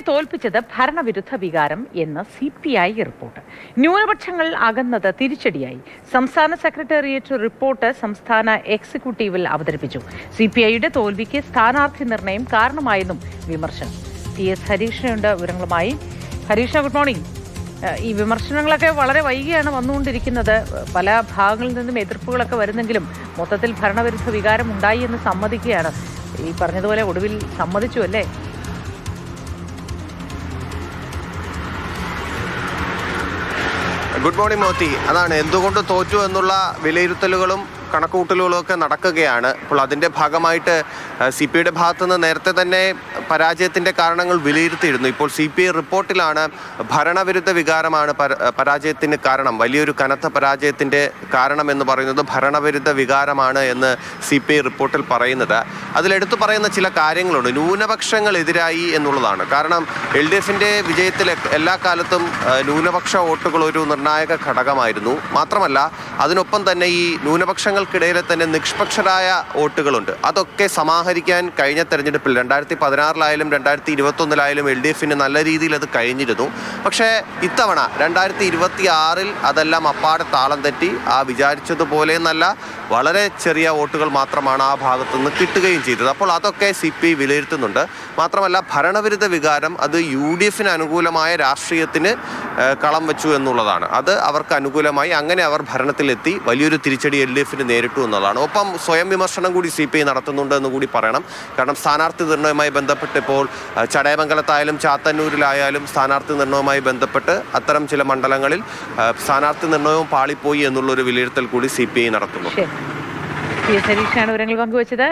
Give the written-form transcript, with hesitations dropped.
തോൽപ്പിച്ചത് ഭരണവിരുദ്ധ വികാരം എന്ന് CPI റിപ്പോർട്ട്. ന്യൂനപക്ഷങ്ങൾ അകന്നത് തിരിച്ചടിയായി. സംസ്ഥാന സെക്രട്ടേറിയറ്റ് റിപ്പോർട്ട് സംസ്ഥാന എക്സിക്യൂട്ടീവിൽ അവതരിപ്പിച്ചു. CPIയുടെ തോൽവിക്ക് സ്ഥാനാർത്ഥി നിർണയം കാരണമായെന്നും വിമർശനം. TS ഹരീഷിനുണ്ട് വിവരങ്ങളുമായി. ഹരീഷ, ഗുഡ് മോർണിംഗ്. ഈ വിമർശനങ്ങളൊക്കെ വളരെ വൈകിയാണ് വന്നുകൊണ്ടിരിക്കുന്നത്. പല ഭാഗങ്ങളിൽ നിന്നും എതിർപ്പുകളൊക്കെ വരുന്നെങ്കിലും മൊത്തത്തിൽ ഭരണവിരുദ്ധ വികാരം ഉണ്ടായി എന്ന് സമ്മതിക്കുകയാണ്. ഈ പറഞ്ഞതുപോലെ ഒടുവിൽ സമ്മതിച്ചു അല്ലേ? Good morning Mothi. അതാണ് എന്തുകൊണ്ട് തോറ്റു എന്നുള്ള വിലയിരുത്തലുകളും കണക്കുകൂട്ടലുകളും ഒക്കെ നടക്കുകയാണ്. അപ്പോൾ അതിൻ്റെ ഭാഗമായിട്ട് CPIയുടെ ഭാഗത്തുനിന്ന് നേരത്തെ തന്നെ പരാജയത്തിൻ്റെ കാരണങ്ങൾ വിലയിരുത്തിയിരുന്നു. ഇപ്പോൾ CPI റിപ്പോർട്ടിലാണ് ഭരണവിരുദ്ധ വികാരമാണ് പരാജയത്തിന് കാരണം, വലിയൊരു കനത്ത പരാജയത്തിൻ്റെ കാരണം എന്ന് പറയുന്നത് ഭരണവിരുദ്ധ വികാരമാണ് എന്ന് CPI റിപ്പോർട്ടിൽ പറയുന്നത്. അതിലെടുത്തു പറയുന്ന ചില കാര്യങ്ങളുണ്ട്. ന്യൂനപക്ഷങ്ങൾ എതിരായി എന്നുള്ളതാണ്. കാരണം LDFിൻ്റെ വിജയത്തിൽ എല്ലാ കാലത്തും ന്യൂനപക്ഷ വോട്ടുകൾ ഒരു നിർണായക ഘടകമായിരുന്നു. മാത്രമല്ല അതിനൊപ്പം തന്നെ ഈ ന്യൂനപക്ഷങ്ങൾക്കിടയിലെ തന്നെ നിഷ്പക്ഷരായ വോട്ടുകളുണ്ട്. അതൊക്കെ സമാഹരിക്കാൻ കഴിഞ്ഞ തെരഞ്ഞെടുപ്പിൽ 2016-ലായാലും 2021-ലായാലും LDFിന് നല്ല രീതിയിൽ അത് കഴിഞ്ഞിരുന്നു. പക്ഷേ ഇത്തവണ 2026-ൽ അതെല്ലാം അപ്പാടെ താളം തെറ്റി. വിചാരിച്ചതുപോലെ നല്ല വളരെ ചെറിയ വോട്ടുകൾ മാത്രമാണ് ആ ഭാഗത്തുനിന്ന് കിട്ടുകയും ചെയ്തത്. അപ്പോൾ അതൊക്കെ CPI വിലയിരുത്തുന്നുണ്ട്. മാത്രമല്ല ഭരണവിരുദ്ധ വികാരം അത് UDFിന് അനുകൂലമായ രാഷ്ട്രീയത്തിന് കളം വെച്ചു എന്നുള്ളതാണ്. അത് അവർക്ക് അനുകൂലമായി. അങ്ങനെ അവർ ഭരണത്തിലെത്തി വലിയൊരു തിരിച്ചടി LDFിന് നേരിട്ടു എന്നുള്ളതാണ്. ഒപ്പം സ്വയം വിമർശനം കൂടി CPI നടത്തുന്നുണ്ട് എന്ന് കൂടി പറയണം. കാരണം സ്ഥാനാർത്ഥി നിർണ്ണയവുമായി ബന്ധപ്പെട്ട് ഇപ്പോൾ ചടയമംഗലത്തായാലും ചാത്തന്നൂരിലായാലും സ്ഥാനാർത്ഥി നിർണ്ണയവുമായി ബന്ധപ്പെട്ട് അത്തരം ചില മണ്ഡലങ്ങളിൽ സ്ഥാനാർത്ഥി നിർണ്ണയവും പാളിപ്പോയി എന്നുള്ളൊരു വിലയിരുത്തൽ കൂടി CPI നടത്തുന്നു. വിവരങ്ങൾ പങ്കുവച്ചത്.